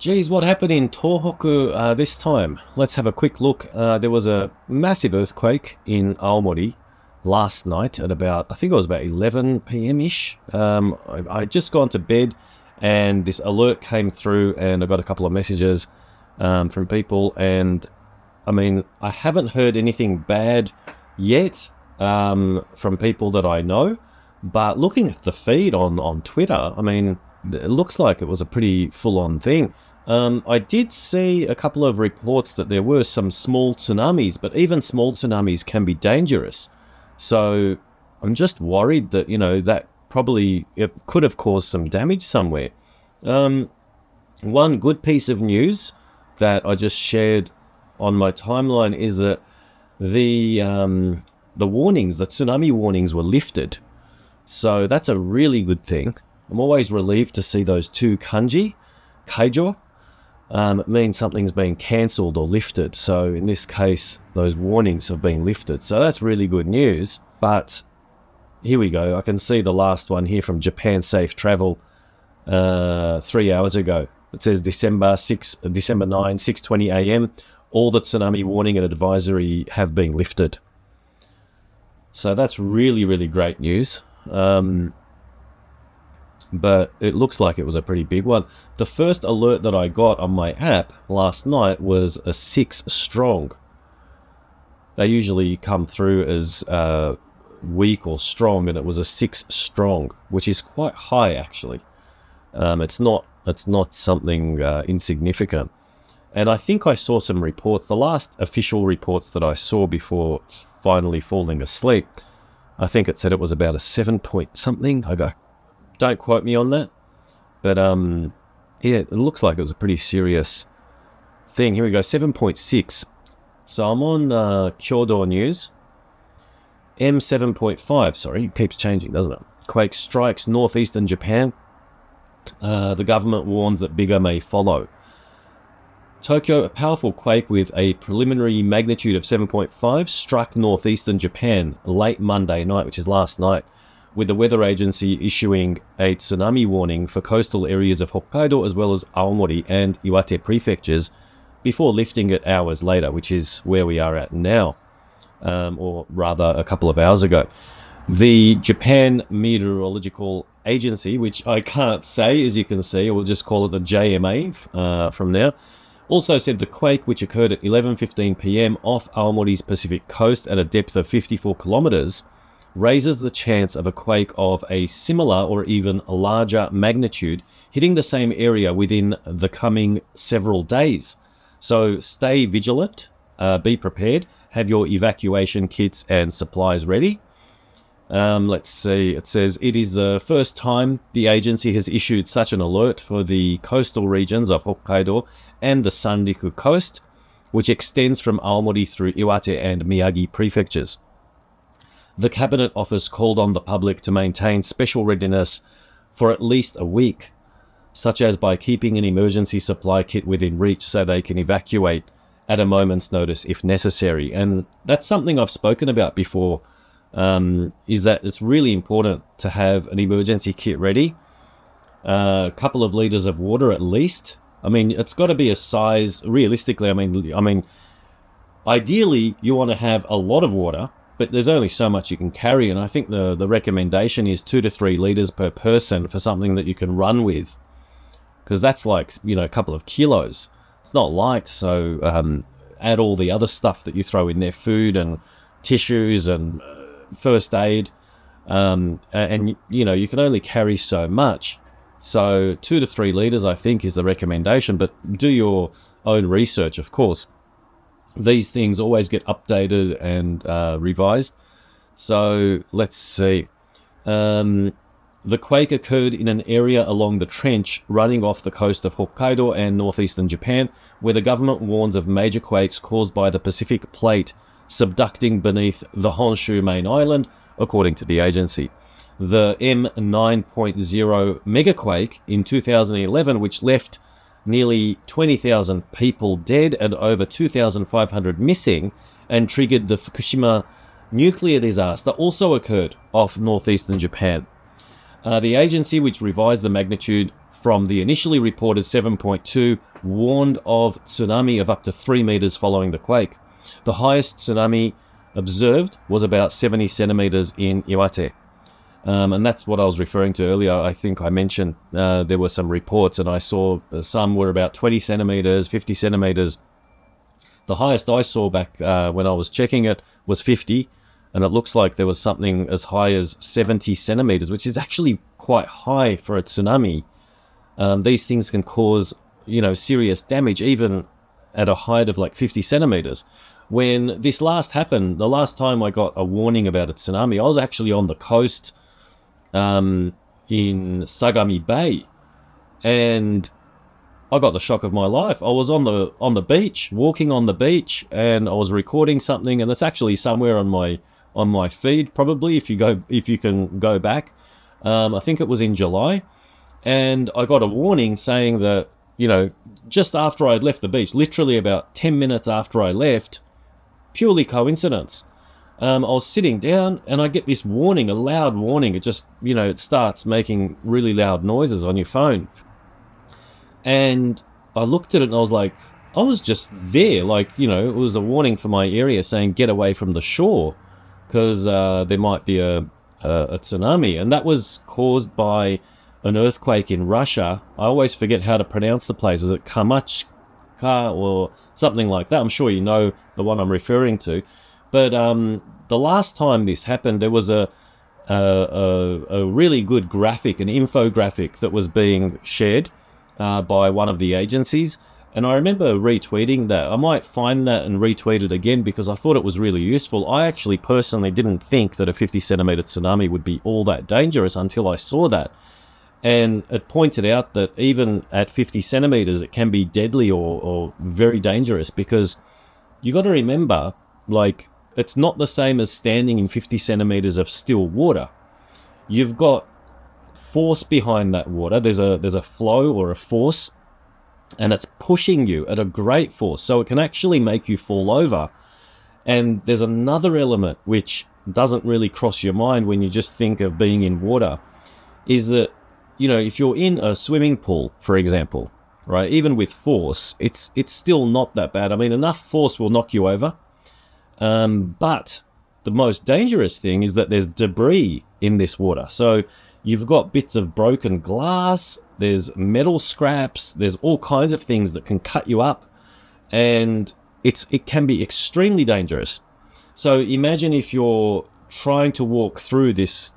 Geez, what happened in Tohoku this time? Let's have a quick look. There was a massive earthquake in Aomori last night at about, I think it was about 11 p.m.-ish. I'd just gone to bed and this alert came through and I got a couple of messages from people. And I mean, I haven't heard anything bad yet from people that I know. But looking at the feed on Twitter, I mean, it looks like it was a pretty full-on thing. I did see a couple of reports that there were some small tsunamis, but even small tsunamis can be dangerous. So I'm just worried that, that probably it could have caused some damage somewhere. One good piece of news that I just shared on my timeline is that the warnings, the tsunami warnings were lifted. So that's a really good thing. I'm always relieved to see those two kanji, kaijo. It means something's been cancelled or lifted. So in this case, those warnings have been lifted. So that's really good news. But here we go. I can see the last one here from Japan Safe Travel 3 hours ago. It says December 9, 6:20 a.m. All the tsunami warning and advisory have been lifted. So that's really, really great news. But it looks like it was a pretty big one. The first alert that I got on my app last night was a 6 strong. They usually come through as weak or strong, and it was a 6 strong, which is quite high actually. It's not something insignificant. And I think I saw some reports, the last official reports that I saw before finally falling asleep, I think it said it was about a 7 point something. Don't quote me on that. But yeah, it looks like it was a pretty serious thing. Here we go, 7.6. So I'm on Kyodo News. M7.5, sorry, it keeps changing, doesn't it? Quake strikes northeastern Japan. The government warns that bigger may follow. Tokyo, a powerful quake with a preliminary magnitude of 7.5 struck northeastern Japan late Monday night, which is last night, with the weather agency issuing a tsunami warning for coastal areas of Hokkaido as well as Aomori and Iwate prefectures before lifting it hours later, which is where we are at now, or rather a couple of hours ago. The Japan Meteorological Agency, which I can't say, as you can see, we'll just call it the JMA from now, also said the quake, which occurred at 11:15 p.m. off Aomori's Pacific coast at a depth of 54 kilometers, raises the chance of a quake of a similar or even larger magnitude hitting the same area within the coming several days. So stay vigilant, be prepared, have your evacuation kits and supplies ready. Let's see, it says it is the first time the agency has issued such an alert for the coastal regions of Hokkaido and the Sanriku coast, which extends from Aomori through Iwate and Miyagi prefectures. The Cabinet Office called on the public to maintain special readiness for at least a week, such as by keeping an emergency supply kit within reach so they can evacuate at a moment's notice if necessary. And that's something I've spoken about before, is that it's really important to have an emergency kit ready, a couple of liters of water at least. I mean, it's got to be a size, realistically, I mean, ideally you want to have a lot of water, but there's only so much you can carry, and I think the recommendation is 2 to 3 liters per person for something that you can run with, because that's like, a couple of kilos. It's not light, so add all the other stuff that you throw in there, food and tissues and first aid, and you can only carry so much. So 2 to 3 liters, I think, is the recommendation, but do your own research, of course. These things always get updated and revised. So let's see. The quake occurred in an area along the trench running off the coast of Hokkaido and northeastern Japan, where the government warns of major quakes caused by the Pacific plate subducting beneath the Honshu main island, according to the agency. The M9.0 megaquake in 2011, which left nearly 20,000 people dead and over 2,500 missing and triggered the Fukushima nuclear disaster, also occurred off northeastern Japan. The agency, which revised the magnitude from the initially reported 7.2 warned of tsunami of up to 3 meters following the quake. The highest tsunami observed was about 70 centimeters in Iwate. And that's what I was referring to earlier. I think I mentioned there were some reports, and I saw some were about 20 centimeters, 50 centimeters. The highest I saw back when I was checking it was 50, and it looks like there was something as high as 70 centimeters, which is actually quite high for a tsunami. These things can cause, serious damage, even at a height of like 50 centimeters. When this last happened, the last time I got a warning about a tsunami, I was actually on the coast in Sagami Bay, and I got the shock of my life. I was on the beach, walking on the beach, and I was recording something, and it's actually somewhere on my feed, probably if you can go back. I think it was in July, and I got a warning saying that, just after I'd left the beach, literally about 10 minutes after I left, purely coincidence. I was sitting down and I get this warning, a loud warning. It just, it starts making really loud noises on your phone. And I looked at it and I was like, I was just there. Like, it was a warning for my area saying get away from the shore because there might be a tsunami. And that was caused by an earthquake in Russia. I always forget how to pronounce the place. Is it Kamachka or something like that? I'm sure you know the one I'm referring to. But the last time this happened, there was a really good graphic, an infographic that was being shared by one of the agencies. And I remember retweeting that. I might find that and retweet it again because I thought it was really useful. I actually personally didn't think that a 50 centimeter tsunami would be all that dangerous until I saw that. And it pointed out that even at 50 centimeters, it can be deadly or very dangerous because you got to remember, like, it's not the same as standing in 50 centimeters of still water. You've got force behind that water. There's a flow or a force, and it's pushing you at a great force. So it can actually make you fall over. And there's another element which doesn't really cross your mind when you just think of being in water, is that, if you're in a swimming pool, for example, right, even with force, it's still not that bad. I mean, enough force will knock you over. But the most dangerous thing is that there's debris in this water. So you've got bits of broken glass, there's metal scraps, there's all kinds of things that can cut you up, and it can be extremely dangerous. So imagine if you're trying to walk through this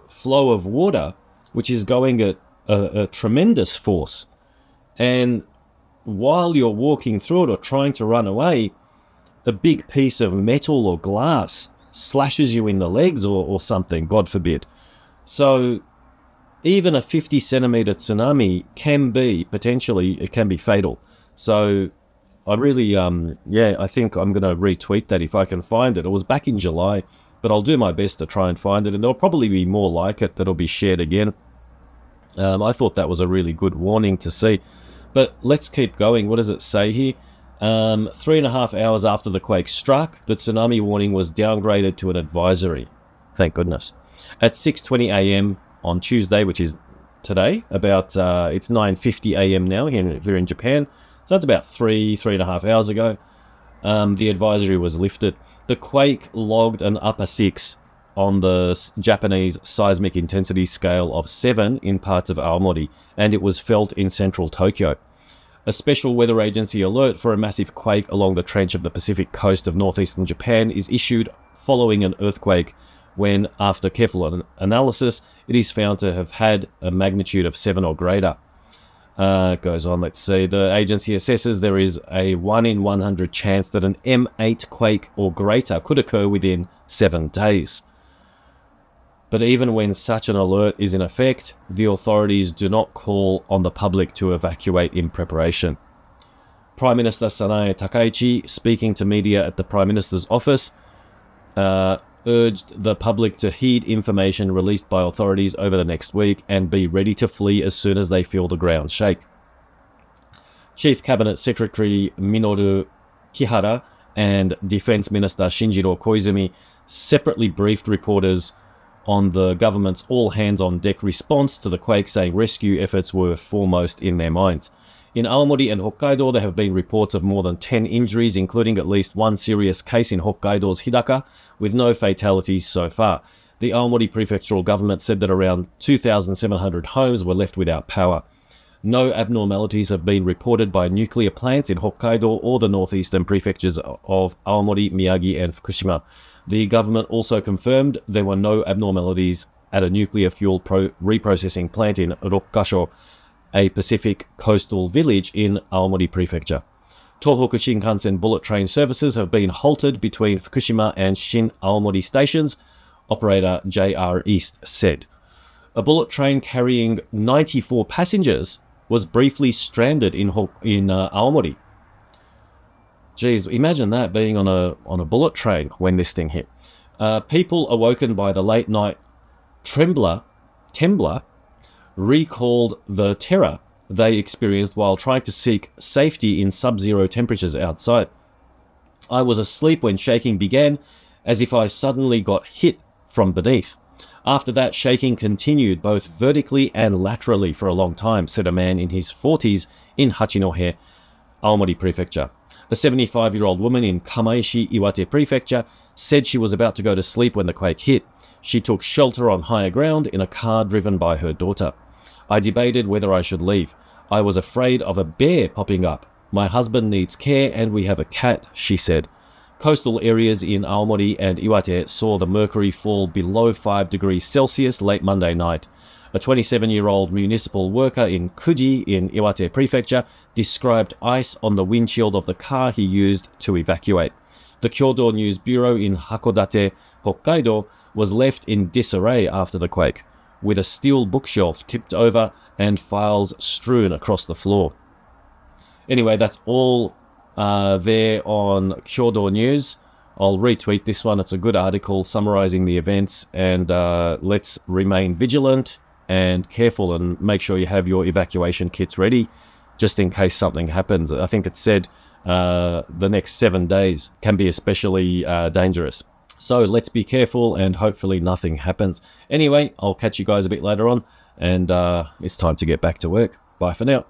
flow of water, which is going at a tremendous force, and while you're walking through it or trying to run away, a big piece of metal or glass slashes you in the legs or something, God forbid. So even a 50 centimeter tsunami can be fatal. So I really, I think I'm going to retweet that if I can find it. It was back in July, but I'll do my best to try and find it, and there'll probably be more like it that'll be shared again. I thought that was a really good warning to see. But let's keep going. What does it say here? 3.5 hours after the quake struck, the tsunami warning was downgraded to an advisory. Thank goodness. At 6:20 a.m. on Tuesday, which is today, about it's 9:50 a.m. now here in Japan. So that's about 3.5 hours ago. The advisory was lifted. The quake logged an upper 6 on the Japanese seismic intensity scale of 7 in parts of Aomori, and it was felt in central Tokyo. A special weather agency alert for a massive quake along the trench of the Pacific coast of northeastern Japan is issued following an earthquake when, after careful analysis, it is found to have had a magnitude of 7 or greater. It goes on, let's see. The agency assesses there is a 1 in 100 chance that an M8 quake or greater could occur within 7 days. But even when such an alert is in effect, the authorities do not call on the public to evacuate in preparation. Prime Minister Sanae Takaichi, speaking to media at the Prime Minister's office, urged the public to heed information released by authorities over the next week and be ready to flee as soon as they feel the ground shake. Chief Cabinet Secretary Minoru Kihara and Defense Minister Shinjiro Koizumi separately briefed reporters on the government's all-hands-on-deck response to the quake, saying rescue efforts were foremost in their minds. In Aomori and Hokkaido, there have been reports of more than 10 injuries, including at least one serious case in Hokkaido's Hidaka, with no fatalities so far. The Aomori prefectural government said that around 2,700 homes were left without power. No abnormalities have been reported by nuclear plants in Hokkaido or the northeastern prefectures of Aomori, Miyagi, and Fukushima. The government also confirmed there were no abnormalities at a nuclear fuel reprocessing plant in Rokkasho, a Pacific coastal village in Aomori Prefecture. Tohoku Shinkansen bullet train services have been halted between Fukushima and Shin Aomori stations, operator JR East said. A bullet train carrying 94 passengers was briefly stranded in Aomori. Geez, imagine that, being on a bullet train when this thing hit. People awoken by the late night trembler recalled the terror they experienced while trying to seek safety in sub-zero temperatures outside. I was asleep when shaking began, as if I suddenly got hit from beneath. After that, shaking continued both vertically and laterally for a long time, said a man in his 40s in Hachinohe, Aomori Prefecture. A 75-year-old woman in Kamaishi, Iwate Prefecture, said she was about to go to sleep when the quake hit. She took shelter on higher ground in a car driven by her daughter. I debated whether I should leave. I was afraid of a bear popping up. My husband needs care and we have a cat, she said. Coastal areas in Aomori and Iwate saw the mercury fall below 5 degrees Celsius late Monday night. A 27-year-old municipal worker in Kuji in Iwate Prefecture described ice on the windshield of the car he used to evacuate. The Kyodo News Bureau in Hakodate, Hokkaido, was left in disarray after the quake, with a steel bookshelf tipped over and files strewn across the floor. Anyway, that's all there on Kyodo News. I'll retweet this one. It's a good article summarizing the events, and let's remain vigilant and careful and make sure you have your evacuation kits ready just in case something happens. I think it said the next 7 days can be especially dangerous. So let's be careful and hopefully nothing happens. Anyway, I'll catch you guys a bit later on, and it's time to get back to work. Bye for now.